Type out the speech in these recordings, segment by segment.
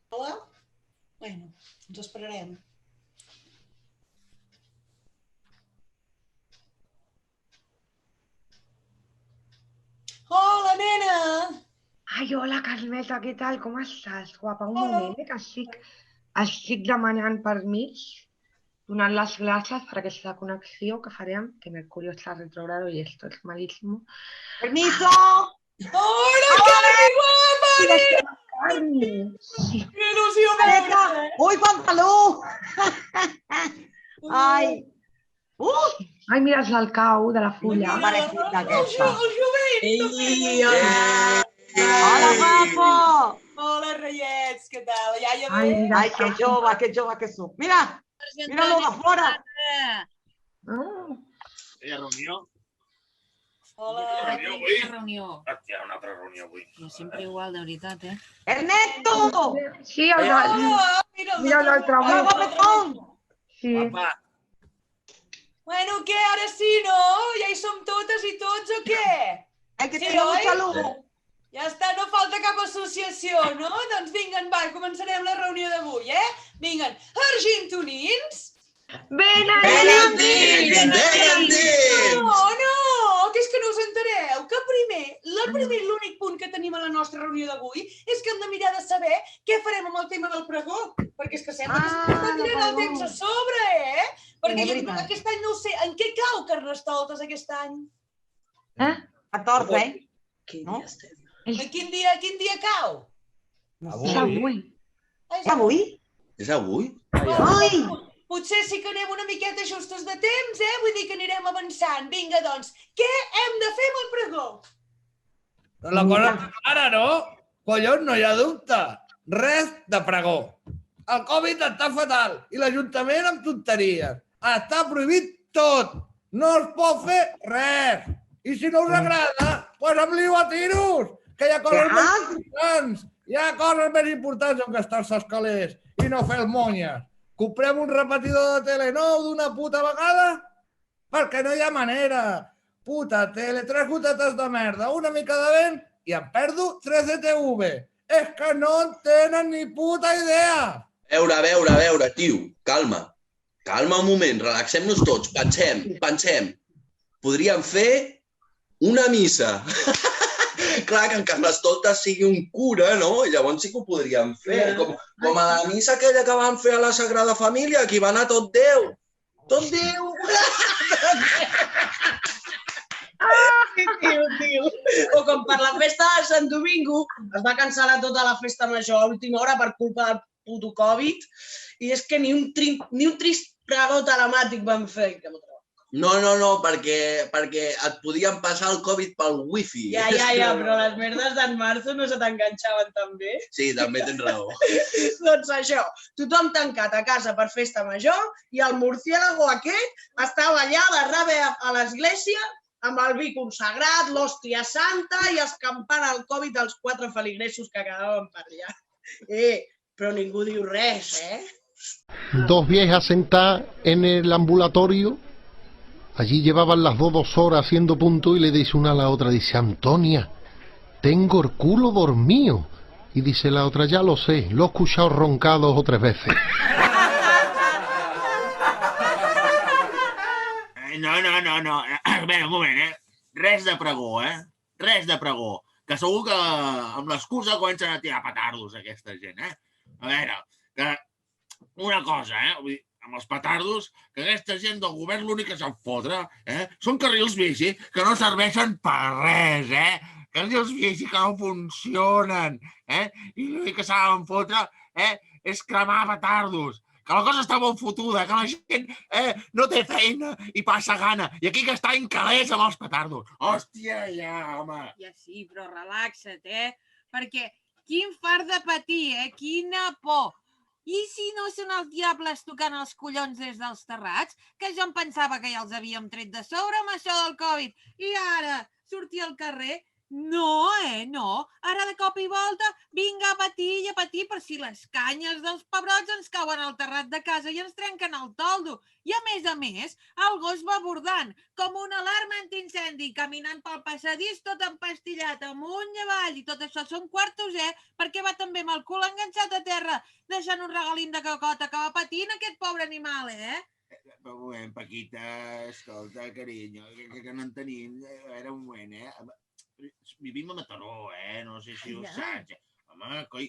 Hola? Bueno, ens esperarem. Hola, nena! Ai, hola, Carmeta, què tal? Com estàs, guapa? Un Hola. moment, que estic demanant permís, donant les gràcies per aquesta connexió que farem, que Mercurio está retrógrado y esto es malísimo. ¡Permiso! Hola, Carmi, guapa, Mira, nena! Carmi! Sí. Que il·lusió Careta! veure't! ¡Uy, pantaló! Ai! Ai, mira, és el cau de la fulla. Mira, Parecida aquesta. el jovent, també! Hola, guapo! Hola, reiets, què tal? La iaia Ai, bé? mira, Ai, que jove que sóc. Mira, mira-lo de fora. Ah, Hi ha reunió? Hola. Reunió avui? Reunió. Hòstia, una altra reunió avui. Jo sempre igual, de veritat, eh? Ernesto! sí, el de... Hola, mira Mira l'altre Hola, avui. guapetón! Sí. Papa, Bueno, què, ara sí, no? Ja hi som totes i tots o què? Hay que Sí, tener oi? mucha luz. Ja està, no falta cap associació, no? Doncs vinguen, va, començarem la reunió d'avui, eh? Vinguen, argentonins? Ben No, no, que és que no us entereu, que l'únic punt que tenim a la nostra reunió d'avui és que hem de mirar de saber què farem amb el tema del pregó, perquè és que sembla que se'ns està tirant el temps a sobre, eh? Perquè És jo veritat. aquest any no ho sé, en què cau Carnestoltes aquest any? 14, no? En quin dia cau? És avui. És avui? És avui? Ai! Potser sí que anem una miqueta justos de temps, eh? Vull dir que anirem avançant. Vinga, doncs, què hem de fer amb el pregó? La cosa és clara, no? Collons, no hi ha dubte. Res de pregó. El Covid està fatal i l'Ajuntament amb tonteries. Està prohibit tot. No es pot fer res. I si no us agrada, doncs amb lío a tiros, que hi ha coses més importants. Hi ha coses més importants en gastar-se els calés i no fer els monyes. Comprem un repetidor de tele nou d'una puta vegada? Perquè no hi ha manera. Puta tele, 3 gotetes de merda, una mica de vent i em perdo 3 ETV. És que no en tenen ni puta idea. A veure, tio, calma. Calma un moment, relaxem-nos tots, pensem. Podríem fer una missa. Clar, que en Carnestoltes sigui un cura, no? I llavors sí que ho podríem fer. Com a la missa aquella que van fer a la Sagrada Família, que hi va anar tot Déu. Tot Déu! O com per la festa de Sant Domingo, es va cancel·lar tota la festa major a última hora per culpa del puto Covid, i és que ni un trist pregó telemàtic van fer. No, perquè et podien passar el Covid pel wifi. Ja, però les merdes d'en Marzo no se t'enganxaven tan bé. Sí, també tens raó. Doncs això, tothom tancat a casa per festa major i el murciélago aquest estava allà a la rave a l'església amb el vi consagrat, l'hòstia santa i escampant el Covid als 4 feligresos que quedaven per allà. Però ningú diu res, eh? 2 viejas sentadas en el ambulatorio. Allí llevaban las 2 horas haciendo punto y le dice una a la otra, dice, Antonia, tengo el culo dormido. Y dice la otra, ya lo sé, lo he escuchado roncar 2 o 3 veces. No. A veure, un moment, eh? Res de pregó, eh? Res de pregó. Que segur que amb l'excusa comencen a tirar petardos aquesta gent, eh? A veure, que una cosa, eh? Vull dir, amb els petardos, que aquesta gent del govern l'únic que sap fotre, són carrils bici que no serveixen per res, carrils bici que no funcionen, i l'únic que saben fotre és cremar petardos, que la cosa està molt fotuda, que la gent no té feina i passa gana, i aquí que està encalés amb els petardos. Hòstia, ja, home. Ja sí, però relaxa't, perquè quin fart de patir, quina por. I si no són els diables tocant els collons des dels terrats, que jo em pensava que ja els havíem tret de sobre amb això del Covid, i ara sortir al carrer No, no. Ara de cop i volta vinga a patir per si les canyes dels pebrots ens cauen al terrat de casa i ens trenquen el toldo. I a més, el gos va bordant com una alarma antiincendi, caminant pel passadís tot empastillat, amunt i avall, i tot això són quartos, perquè va també amb el cul enganxat a terra, deixant un regalín de cacota que va patint aquest pobre animal, Un moment, Paquita, escolta, carinyo, que no en tenim. A veure, un moment, Vivim a Mataró, no sé si ho saps. Home, coi,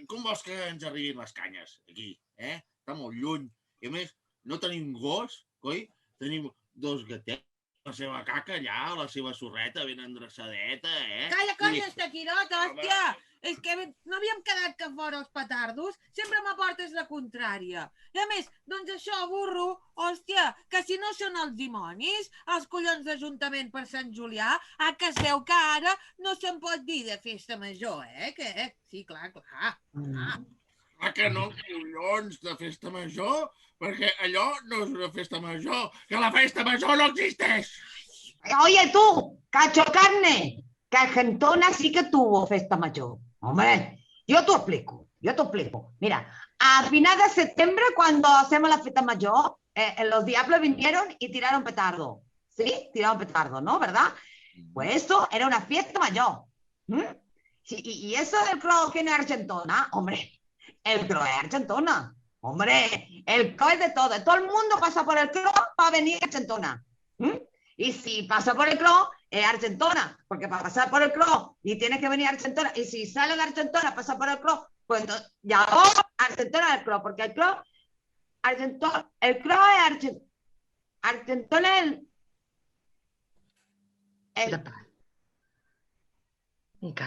com vols que ens arribin les canyes, aquí, Està molt lluny. I a més, no tenim gos, coi, tenim 2 gatets, la seva caca allà, la seva sorreta ben endreçadeta, Calla, conya, estaquirota, hòstia! És que no havíem quedat que fora els petardos? Sempre m'aportes la contrària. I a més, doncs això, burro, hòstia, que si no són els dimonis, els collons d'Ajuntament per Sant Julià, que es veu que ara no se'n pot dir de festa major, Que, sí, clar. Que no, collons, de festa major? Perquè allò no és una festa major, que la festa major no existeix! Oye, tú, cacho carne, que Argentona sí que tuvo festa mayor. Hombre, yo te explico. Mira, a final de septiembre, cuando hacemos la fiesta mayor, los diablos vinieron y tiraron petardo. ¿Sí? Tiraron petardo, ¿no? ¿Verdad? Pues eso era una fiesta mayor. Sí, y eso del crow, ¿quién es Argentona? Hombre, el crow es Argentona. Hombre, el crow es de todo. Todo el mundo pasa por el crow para venir a Argentona. Y si pasa por el crow, es Argentona, porque para pasar por el crow y tienes que venir a Argentona, y si sale de Argentona, pasa por el crow, pues entonces ya Argentona del crow, porque el crow es Argentona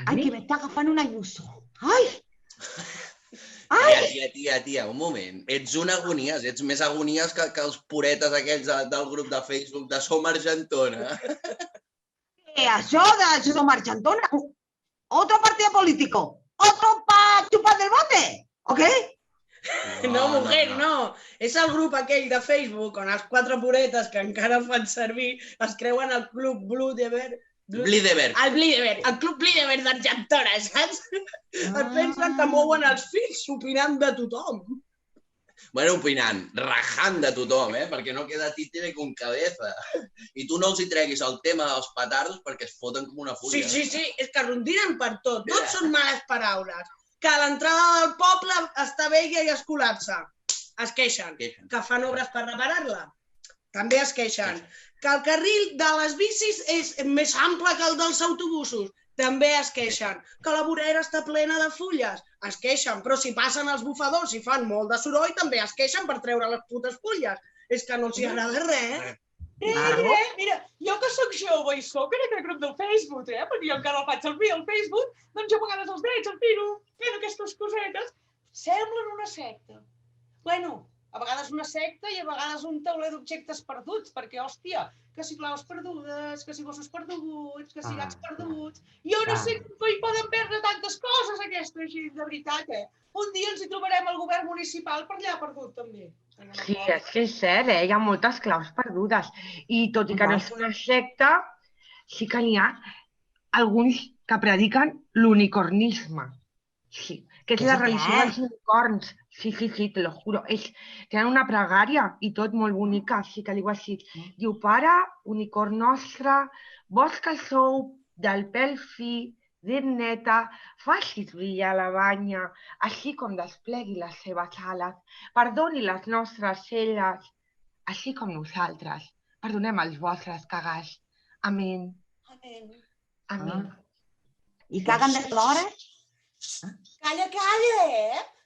Ai, que m'està agafant un ayuso. Tia, un moment. Ets una agonies, ets més agonies que els puretes aquells del grup de Facebook de Som Argentona. Això de Som Argentona, otro partido político, otro para chupar del bote, ¿ok? No, mujer, no. És el grup aquell de Facebook on els 4 puretes que encara fan servir es creuen el club Blideberg. El club Blideberg d'Argentona, saps? Es pensen que mouen els fills opinant de tothom. Bueno, opinant, rajant de tothom, perquè no queda títere con cabeza. I tu no els hi treguis el tema dels petardos perquè es foten com una fúria. Sí, és que rondinen per tot. Tot són males paraules. Que l'entrada del poble està vella i es col·lapsa. Es queixen. Que fan obres per reparar-la. També es queixen. Que el carril de les bicis és més ample que el dels autobusos. També es queixen. Que la vorera està plena de fulles. Es queixen. Però si passen els bufadors i fan molt de soroll, també es queixen per treure les putes fulles. És que no els agrada res. Mira, jo que soc jove i soc en aquest grup del Facebook, perquè jo encara el faig servir al Facebook, doncs jo a vegades els veig al tiro fent aquestes cosetes. Semblen una secta. Bueno, a vegades una secta i a vegades un tauler d'objectes perduts, perquè, hòstia, que si claus perdudes, que si gossos perduts, que si gats perduts... Jo no sé com hi poden perdre tantes coses, aquesta gent, de veritat, Un dia ens hi trobarem al govern municipal per allà perdut, també. Sí, és que és cert, hi ha moltes claus perdudes. I tot i que no és una secta, sí que n'hi ha alguns que prediquen l'unicornisme. Sí, que és la religió dels unicorns. Sí, te lo juro. Tenen una pregària i tot molt bonica, així que diu així. Diu, Pare, unicorn nostre, vos que sou del pèl fi, dit neta, facis brillar la banya, així com desplegui les seves ales, perdoni les nostres celles, així com nosaltres. Perdonem els vostres cagats. Amén. Amén. I caguen de flores? Calla,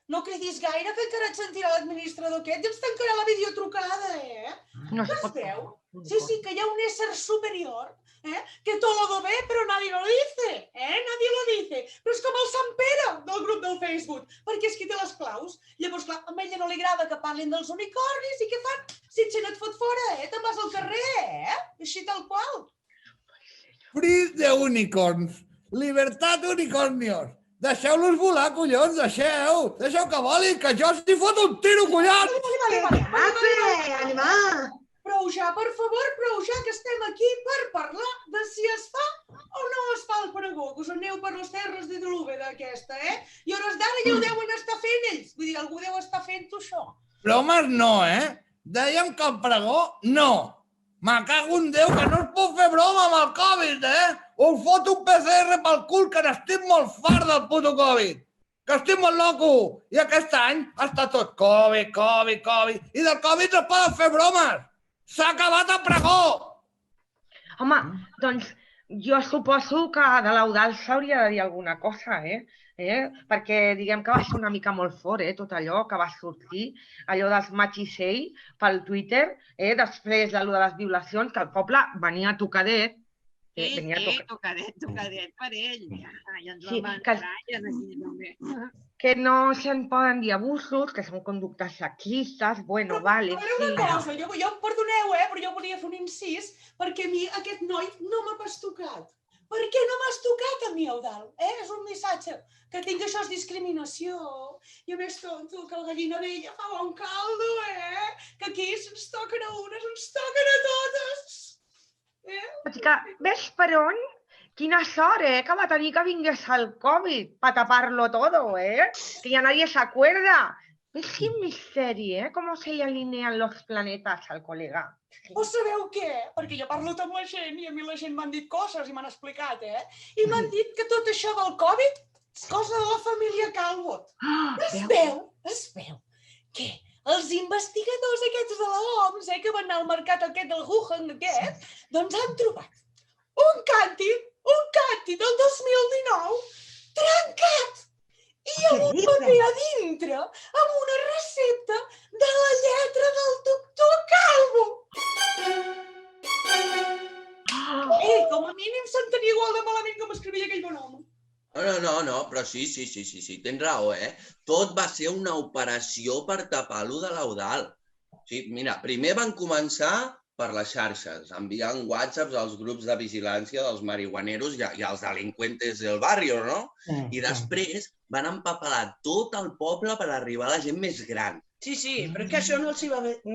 No cridis gaire, que encara et sentirà l'administrador aquest i ens tancarà la videotrucada, No es veu? Sí, que hi ha un ésser superior, que todo lo ve, però nadie lo dice, Nadie lo dice. Però és com el Sant Pere del grup del Facebook, perquè és qui té les claus. Llavors, clar, a ella no li agrada que parlin dels unicornis i què fan? Si et et fot fora, te'n vas al carrer, Així tal qual. Free de unicorns. Libertat unicornios. Deixeu-los volar, collons, deixeu que volin, que jo s'hi foto un tiro, collons! Animar! Prou ja, per favor, que estem aquí per parlar de si es fa o no es fa el que us aneu per les terres de Drúbeda, aquesta, I a hores d'ara ja ho deuen estar fent ells. Vull dir, algú deu estar fent-ho, això. Bromes no, Dèiem que el pregó, no. Me cago en Déu, que no es pot fer broma amb el Covid, Us fot un PCR pel cul, que n'estic molt fart del puto Covid. Que estic molt loco. I aquest any està tot Covid, Covid, Covid. I del Covid no es poden fer bromes. S'ha acabat el pregó. Home, doncs jo suposo que de l'Eudald s'hauria de dir alguna cosa, Perquè diguem que va ser una mica molt fort, tot allò que va sortir, allò dels Matxissei pel Twitter, després d'allò de les violacions, que el poble venia tocadet. Tocadet per ell. Ja ens vam entrar, ja també. Que no se'n poden dir abusos, que són conductes sexistes, bueno, vale. Però una cosa, jo perdoneu, però jo volia fer un incís, perquè a mi aquest noi no m'ha pas tocat. Per què no m'has tocat a mi, Eudald? És un missatge. Que tinc això és discriminació. I a més, tonto, que el gallina vella fa bon caldo, Que aquí se'ns toquen a unes, ens toquen a totes. Que ves per on? Quina sort, que va tenir que vingués el Covid para taparlo todo, Que ya nadie se acuerda. ¿Ves quin misteri, Com se li alinean los planetas al col·lega? O sabeu què? Perquè jo parlo amb la gent i a mi la gent m'han dit coses i m'han explicat, I m'han dit que tot això del Covid és cosa de la família Calvo. Es veu que els investigadors aquests de l'OMS, que van anar al mercat aquest del Wuhan aquest, doncs han trobat un càntir del 2019 trencat i amb un paper a dintre amb una recepta de la lletra del doctor Calvo. Com a mínim s'entenia igual de malament com escrivia aquell bon home. No, però sí, tens raó, Tot va ser una operació per tapar-lo de l'Eudald. Sí, mira, primer van començar per les xarxes, enviant whatsapps als grups de vigilància dels marihuaneros i als delinqüentes del barrio, no? I després van empapelar tot el poble per arribar a la gent més gran. Sí, però és que això no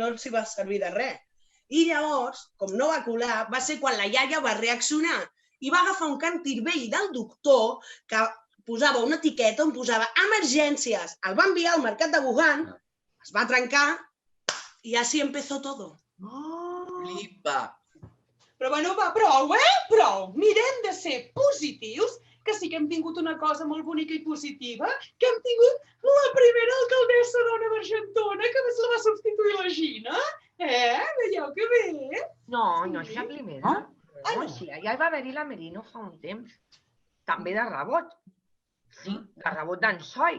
els va servir de res. I llavors, com no va colar, va ser quan la iaia va reaccionar i va agafar un càntir vell del doctor que posava una etiqueta on posava emergències. El va enviar al mercat de Wuhan, es va trencar i així empezó todo. Flipa! Però bueno, va, prou. Mirem de ser positius, que sí que hem tingut una cosa molt bonica i positiva, que hem tingut la primera alcaldessa dona d'Argentona, que la va substituir la Gina. Veieu que bé? No és la primera. Sí, ja va haver-hi la Merino fa un temps. També de rebot. Sí, de rebot d'en Soi.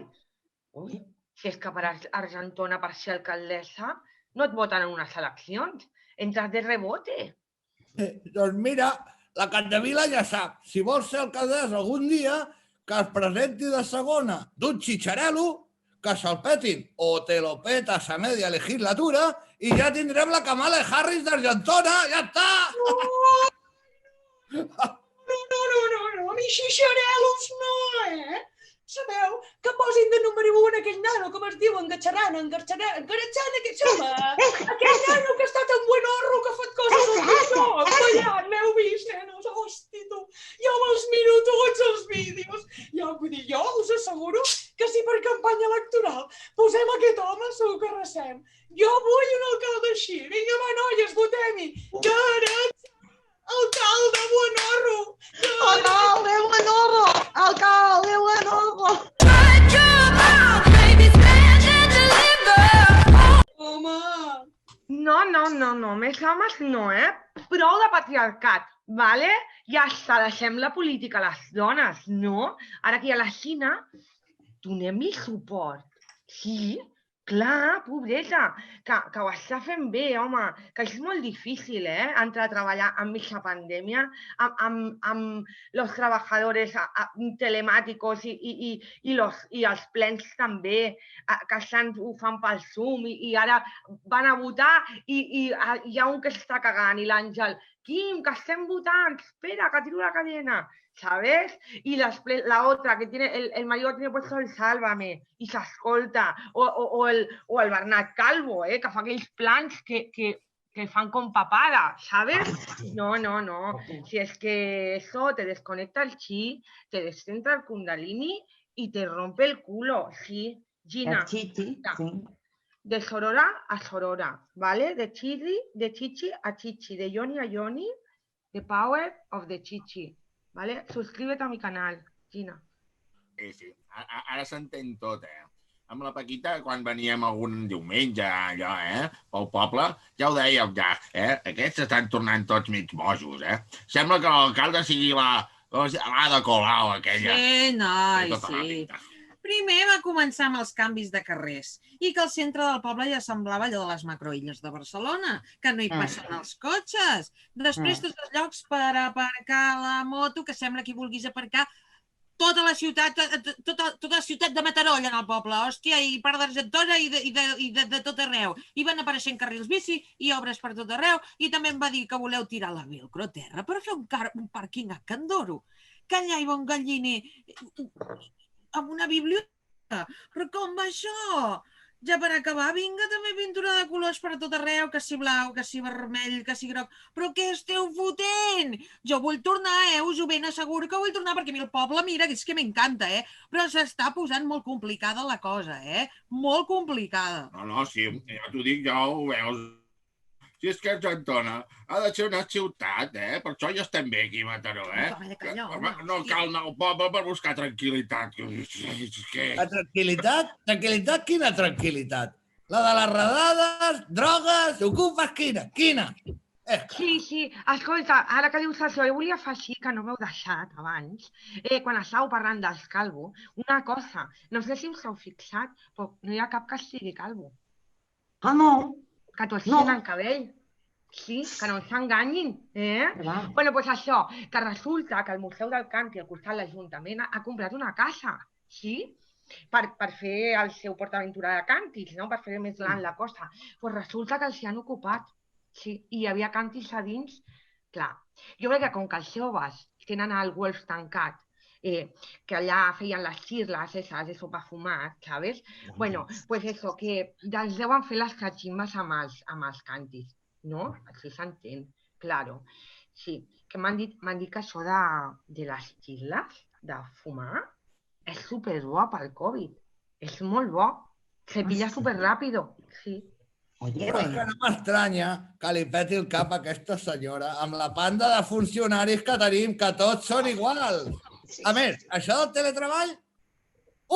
Ui, si és que per Argentona, per ser alcaldessa, no et voten en unes eleccions. Entras de rebote. Doncs mira, la Capdevila ja sap, si vols ser alcaldessa algun dia, que es presenti de segona d'un xitxarelo, que se'l petin o te lo petas a media legislatura i ja tindrem la Kamala Harris d'Argentona, ja està! No, a mi xixarelos no, Sabeu que posin de número 1 aquell nano, com es diu, engatxarant, aquest home. Aquell nano que ha estat en Buenorro, que ha fet coses al TikTok. Ballant, l'heu vist, nenos? Hosti, tu. Jo me'ls miro tots els vídeos. Jo us asseguro que si per campanya electoral posem aquest home, segur que arrasem. Jo vull un alcalde així. Vinga, va, noies, votem-hi. Alcalde Buenorro! Alcalde Buenorro! Alcalde Buenorro! Home! No, més homes no, Prou de patriarcat, vale? Ja està, deixem la política a les dones, no? Ara que hi ha la Xina, donem-li suport. Sí, clar, pobreta, que ho està fent bé, home, que és molt difícil, entrar a treballar amb aquesta pandèmia, amb los trabajadores telemàticos i els plens també, que ho fan pel Zoom i ara van a votar i hi ha un que s'està cagant i l'Àngel, Quim, que estem votant, espera, que tiro la cadena. ¿Sabes? Y la otra, que tiene el marido tiene puesto el Sálvame y se escolta. O el Bernat Calvo, que fa aquells plans que que fan con papada, ¿sabes? No, no, no. Si es que eso te desconecta el chi, te descentra el kundalini y te rompe el culo. Sí, Gina. El chichi, sí. De sorora a sorora, ¿vale? De chichi a chichi, de yoni a yoni, the power of the chichi, ¿vale? Suscríbete a mi canal, Gina. Sí. Ara s'entén tot, Amb la Paquita, quan veníem algun diumenge, allò, pel poble, ja ho dèiem, ja, Aquests s'estan tornant tots mig bojos, Sembla que l'alcalde sigui l'Ada Colau, aquella. Sí, noi, sí. Primer va començar amb els canvis de carrers i que el centre del poble ja semblava allò de les macroilles de Barcelona, que no hi passen els cotxes. Després tots els llocs per aparcar la moto, que sembla que hi vulguis aparcar tota la ciutat de Mataró allà en el poble, hòstia, i part d'Argentona i de tot arreu. I van apareixent carrils bici i obres per tot arreu, i també em va dir que voleu tirar la velcro a terra per fer un pàrquing a Can Doro, que allà hi va un galliner amb una biblioteca. Però com va això? Ja per acabar, vinga, també pintura de colors per tot arreu, que si blau, que si vermell, que si groc. Però què esteu fotent? Jo vull tornar, us ho ben asseguro que vull tornar, perquè a mi el poble, mira, és que m'encanta, però s'està posant molt complicada la cosa, molt complicada. No, sí, ja t'ho dic, ja ho veus. Si és que Argentona ha de ser una ciutat, per això ja estem bé aquí a Mataró, No cal anar al poble per buscar tranquil·litat. La tranquil·litat? Tranquil·litat? Quina tranquil·litat? La de les redades, drogues, ocupes, quina? Sí, escolta, ara que dius això, jo volia afegir, que no m'heu deixat abans, quan estàveu parlant dels calvo, una cosa, no sé si us heu fixat, però no hi ha cap que sigui calvo. Ah, no? Que tots tenen cabell. Sí, que no ens enganyin, Bueno, doncs això, que resulta que el Museu del Càntir, al costat de l'Ajuntament, ha comprat una casa, sí? Per fer el seu PortAventura de càntirs, no? Per fer més gran la cosa. Doncs resulta que els hi han ocupat, sí, i hi havia càntirs a dins. Clar, jo crec que com que els joves tenen el golf tancat, que allà feien les xirles esas, eso para fumar, ¿sabes? Bueno, pues eso, que els deuen fer les cachimbas amb els càntirs, no? Així s'entén, claro. Sí, que m'han dit que això de les xirles, de fumar, és superbo pel Covid. És molt bo. Se pilla superràpido, sí. Oye, Però és que no m'estranya que li peti el cap a aquesta senyora amb la panda de funcionaris que tenim, que tots són iguals. A més, això del teletreball,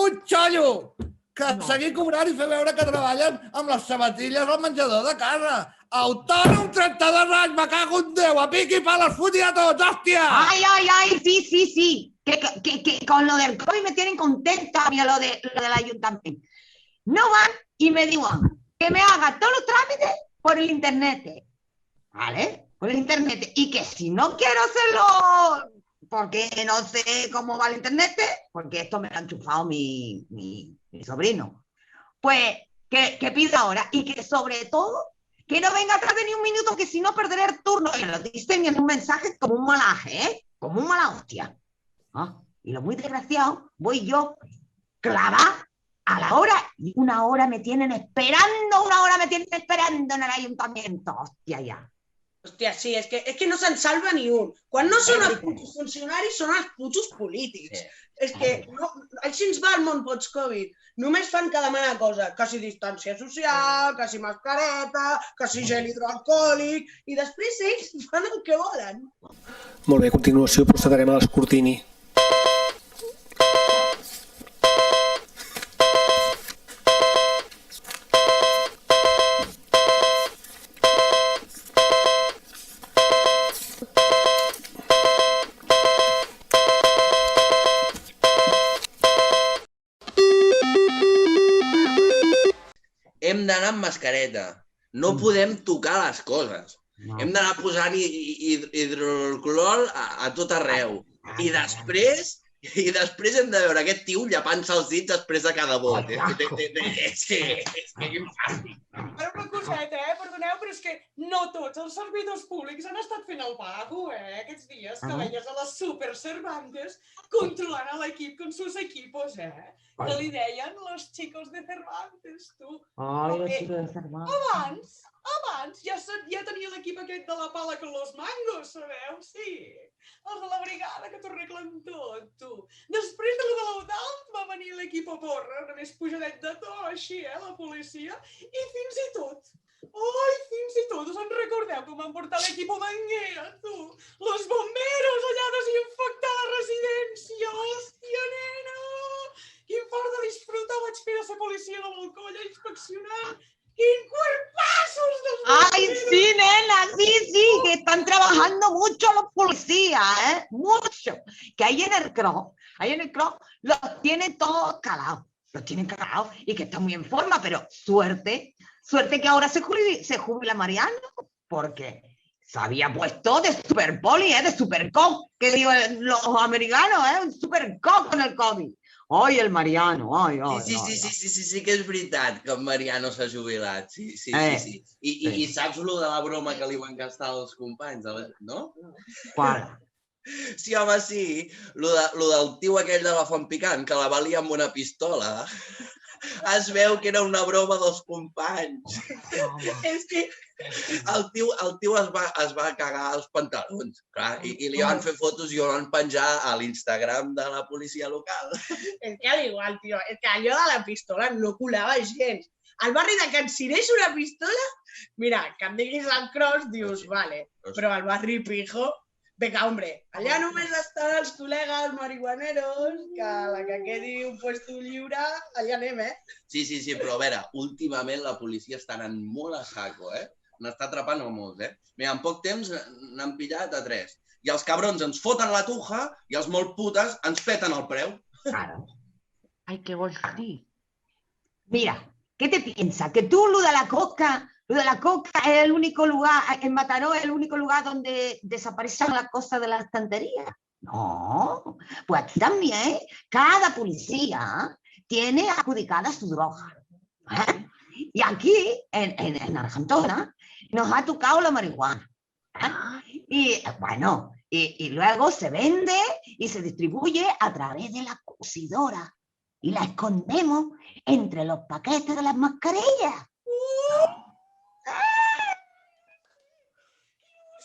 un xollo! Que seguir cobrant i fer veure que treballen amb les sabatilles al menjador de casa. Autònom, 32 anys, me cago en Déu, a pic i pal els fotin a tots, hòstia! Ay, sí. Que con lo del COVID me tienen contenta, mira, lo del ayuntamiento. No van y me digan que me haga todos los trámites por el internet, ¿vale? Por el internet. Y que si no quiero hacerlo porque no sé cómo va el internet, porque esto me lo ha enchufado mi sobrino, pues que pida ahora. Y que sobre todo, que no venga atrás de ni un minuto, que si no perderé el turno. Y lo dicen en un mensaje como un malaje, como un mala hostia. Y lo muy desgraciado, voy yo clavada a la hora, y una hora me tienen esperando en el ayuntamiento. Hòstia, ja. Hòstia, sí, és que no se'n salva ni un. Quan no són els putos funcionaris, són els putos polítics. És que així ens va el món post-Covid. Només fan cada mena cosa. Que si distància social, que si mascareta, que si gel hidroalcohòlic, i després ells fan el que volen. Molt bé, a continuació procedarem a l'escrutini. Hem d'anar amb mascareta. No podem tocar les coses. Hem d'anar posant hidroalcohol a tot arreu. I després I després hem de veure aquest tio llapant-se els dits després de cada vot. És que quin fàstic. Però una coseta, perdoneu, però és que no tots els servidors públics han estat fent el vago, aquests dies, que veies a les Super Cervantes controlant a l'equip con sus equipos, que li deien los chicos de Cervantes, tu. Ai, los chicos de Cervantes. Abans ja tenia l'equip aquest de la pala con los mangos, sabeu? Sí. Els de la brigada que t'ho arreglen tot, tu. Després de l'Eudalt va venir l'equip a porra, una més pujadet de to, així, la policia, i fins i tot, us en recordeu com van portar l'equip a Manguera, tu? Los bomberos allà a desinfectar la residència, hòstia, nena! Quin fort de disfrutar vaig fer de ser policia de l'Alcolla inspeccionant. ¡Qué cuerpazos de ¡Ay, sí, nena! Sí, que están trabajando mucho los policías, mucho. Que ahí en el CRO, los tienen todos calados. Los tienen calados y que están muy en forma, pero suerte que ahora se jubila Mariano, porque se había puesto de super poli, de super cock, que digo los americanos, un super cock con el COVID. Ai, el Mariano, ai. Sí que és veritat que en Mariano s'ha jubilat, sí. I saps lo de la broma que li van gastar als companys, no? Qual? Sí, home, sí. Lo del tio aquell de la font picant, que la valia amb una pistola. Es veu que era una broma dels companys. És que el tio es va cagar als pantalons, clar, i li van fer fotos i ho van penjar a l'Instagram de la policia local. És que al igual, tio, és que allò de la pistola no colava gens. Al barri de Can Cirés una pistola, mira, que em diguis el cross, dius, vale, però al barri Pijo, venga, hombre, allà només estan els col·legues marihuaneros, que a la que quedi un puesto lliure, allà anem, Sí, però a veure, últimament la policia està anant molt a saco, N'està atrapant a molts, Mira, en poc temps n'han pillat a 3. I els cabrons ens foten la tuja i els molt putes ens peten el preu. Claro. Ay, ¿qué vols dir? Mira, ¿qué te piensas? ¿Que tú lo de la coca es el único lugar, en Mataró es el único lugar donde desaparecen las cosas de la estantería? No, pues aquí también cada policía tiene adjudicada su droga. Y aquí, en Argentona, nos ha tocado la marihuana. Y bueno, y luego se vende y se distribuye a través de la cosidora. Y la escondemos entre los paquetes de las mascarillas.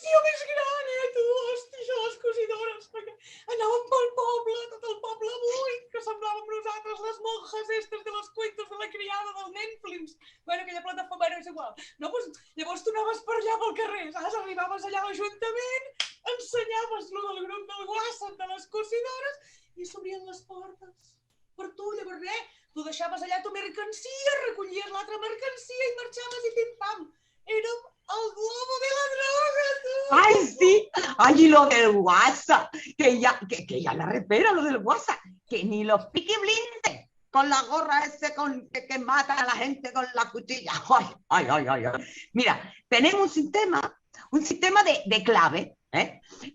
Il·lusió més gran, tu, hòstia, això les cosidores, perquè anàvem pel poble, tot el poble buit, que semblàvem nosaltres les monjas estes de los cuentos de la criada del Netflix. Bueno, aquella plataforma no és igual. No, doncs, llavors tu anaves per allà pel carrer, saps? Arribaves allà a l'Ajuntament, ensenyaves lo del grup del WhatsApp de les cosidores i s'obrien les portes. Per tu, llavors res, tu deixaves allà tu mercancia, recollies l'altra mercancia i marxaves i pim-pam. Érem el globo de la droga, tu! ¡Ay, sí! ¡Ay, y lo del WhatsApp! Que ya la repera, lo del WhatsApp. Que ni los Peaky Blinders con la gorra ese que matan a la gente con la cuchilla. ¡Ay! Mira, tenemos un sistema de clave,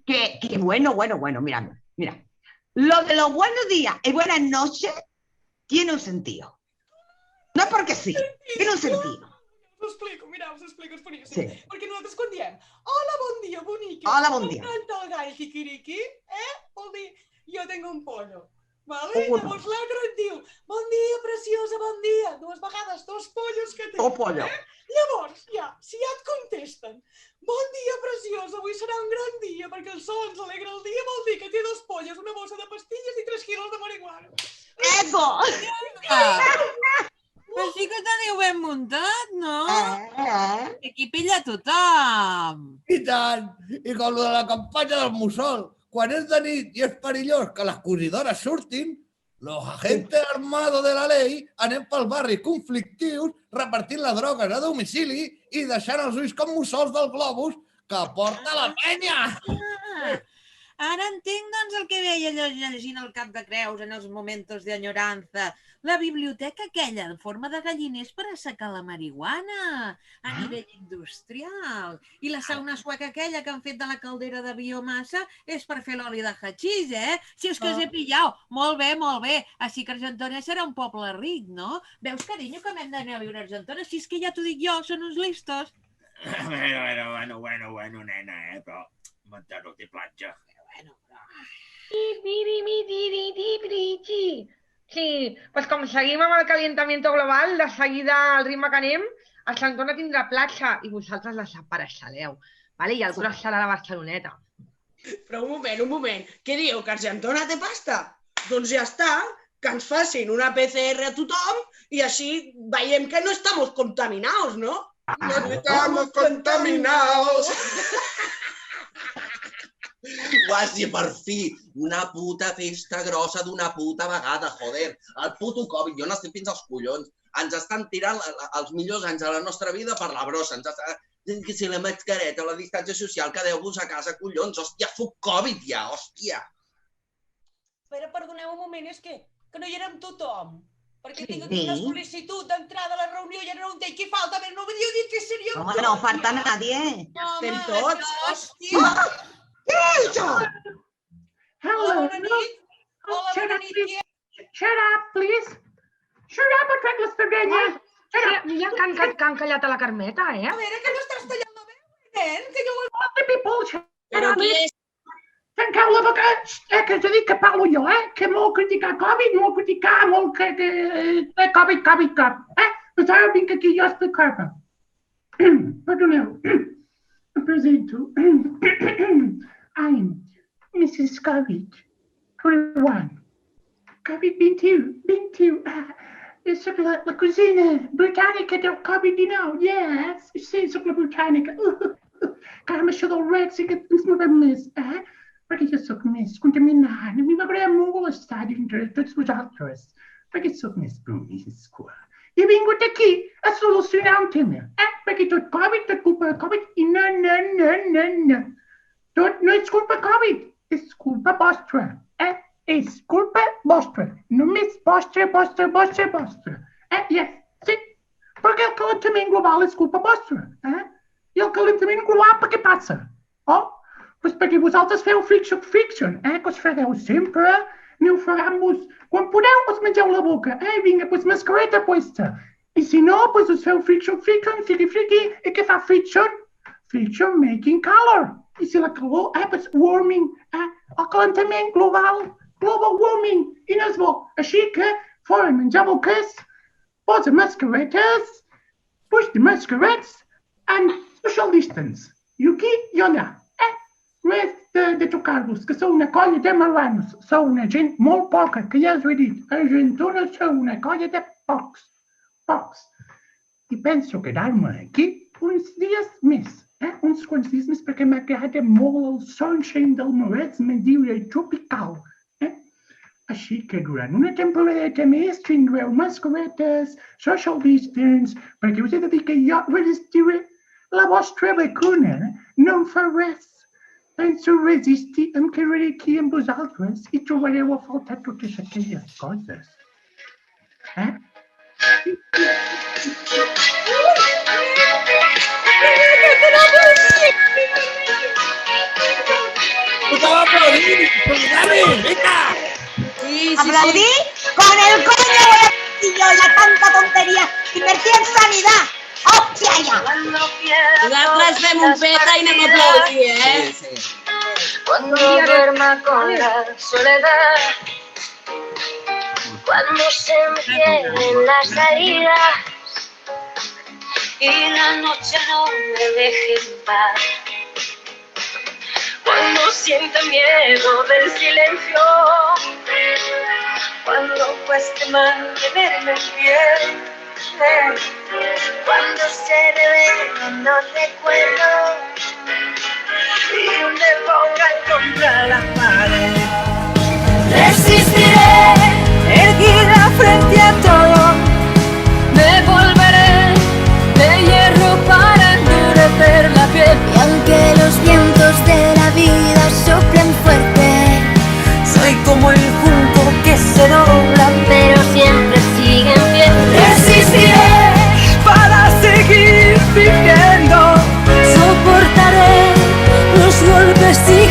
que bueno, mira. Lo de los buenos días y buenas noches tiene un sentido. No es porque sí, tiene un sentido. Us ho explico, és boníssim. Sí. Perquè nosaltres quan diem hola, bon dia, bonica. Hola, bon dia. Canta el gall quiquiriqui, vol dir jo tengo un pollo. Vale? Llavors l'altre et diu bon dia, preciosa, bon dia. 2 vegades, 2 pollos que tens. 2 pollos. Llavors, si ja et contesten bon dia, preciosa, avui serà un gran dia perquè el sol ens alegra el dia, vol dir que té 2 pollos, una bossa de pastilles i 3 quilos de marihuana. Eso! Però sí que teniu ben muntat, no? Aquí pilla tothom. I tant! I com lo de la campanya del mussol. Quan és de nit i és perillós que les cosidores surtin, los agentes armados de la ley anem pels barris conflictius repartint les drogues a domicili i deixant els ulls com mussols del globus que porta la penya. Ara entenc, doncs, el que veia llegint el Cap de Creus en els momentos de añoranza. La biblioteca aquella, en forma de galliners per assecar la marihuana a nivell industrial. I la sauna sueca aquella que han fet de la caldera de biomassa és per fer l'oli de hachís, Si és que us he pillat. Molt bé, molt bé. Així que Argentona serà un poble ric, no? Veus, carinyo, que m'hem d'anar a viure a Argentona? Si és que ja t'ho dic jo, són uns listos. Bueno, nena, però Montano té platja. Sí, pues com seguim amb el calentamiento global, de seguida al ritme que anem, Argentona tindrà platja i vosaltres la separeixareu, vale? I el curs serà la Barceloneta. Però un moment. Què diu, que Argentona té pasta? Doncs ja està, que ens facin una PCR a tothom i així veiem que no estamos contaminados, ¿no? No estamos contaminados. Quasi per fi, una puta festa grossa d'una puta vegada, joder. El puto Covid, jo n'estic fins als collons. Ens estan tirant els millors anys de la nostra vida per la brossa. Si la mascareta, la distància social, quedeu-vos a casa, collons. Hòstia, fuck Covid ja, hòstia. Però perdoneu un moment, és que no hi érem tothom. Perquè tinc aquí una sol·licitud d'entrada a la reunió i ara no entenc què falta. A veure, no m'hauríeu dit que seríem tots. Home, no falta nadie. Estem tots. Hòstia! Què és això? Hola, bona nit. Hola, bona nit. Shut up, please. Shut up, et fem les peguenyes. Ja que han callat a la Carmeta, A veure, que no estàs tallant la veu, nen, que jo ho he... The people, Però qui és? tancau la boca, que us he dit que parlo jo, que molt criticar Covid, molt criticar, molt que Covid. Doncs ara vinc aquí jo a explicar-me. Perdoneu, em presento. I'm Mrs. Covid, 21. Covid 21. Soc la cosina britànica del Covid-19, yes. Sí, soc la britànica. Que amb això del red sí que ens movem més, perquè jo soc més contaminant. A mi m'agrada molt estar dintre de tots vosaltres, perquè soc més promiscua. I he vingut aquí a solucionar un tema, perquè tot Covid, tot culpa de Covid, i no. Tot no és culpa Covid, és culpa vostra, És culpa vostra, només vostra. Yes, sí, perquè el calentament global és culpa vostra, I el calentament global per què passa? Doncs perquè vosaltres feu friction, que us fregeu sempre, aneu fregant-vos. Quan podeu, us mengeu la boca, vinga, doncs mascareta puesta. I si no, doncs us feu friction, friki, i què fa friction? Friction making color. I si la calor, doncs warming, el calentament global warming, i no és bo. Així que, fora menjar boques, posa mascaretes, puix de mascarets, and social distance. I aquí i allà. Res de tocar-vos, que sou una colla de marranos. Sou una gent molt poca, que ja us ho he dit. Argentona sou una colla de pocs. I penso quedar-me aquí uns dies més. Uns quants dies més perquè m'agrada molt el sunshine del Maresme lliure i tropical. Així que durant una temporadeta més tindreu mascaretes, social distance, perquè us he de dir que jo resistiré la vostra vacuna. No em fa res. Penso resistir, em quedaré aquí amb vosaltres i trobareu a faltar totes aquelles coses. Tothom aplaudir! Dale, venga! ¿Aplaudir? Con el coño voy a decir yo ya tanta tontería. Invertir en sanidad. ¡Hostia ya! Nosaltres fem un peta i anem a aplaudir, Sí. Cuando duerma con la soledad, cuando se encierren las heridas y la noche no me deje en paz, cuando sienta miedo del silencio, cuando cueste mantenerme en pie, cuando se revelen los recuerdos y me pongan contra la pared, resistiré, erguida frente a todo, me volveré de hierro para endurecer la piel. Y aunque los vientos de la vida soplen fuerte, estic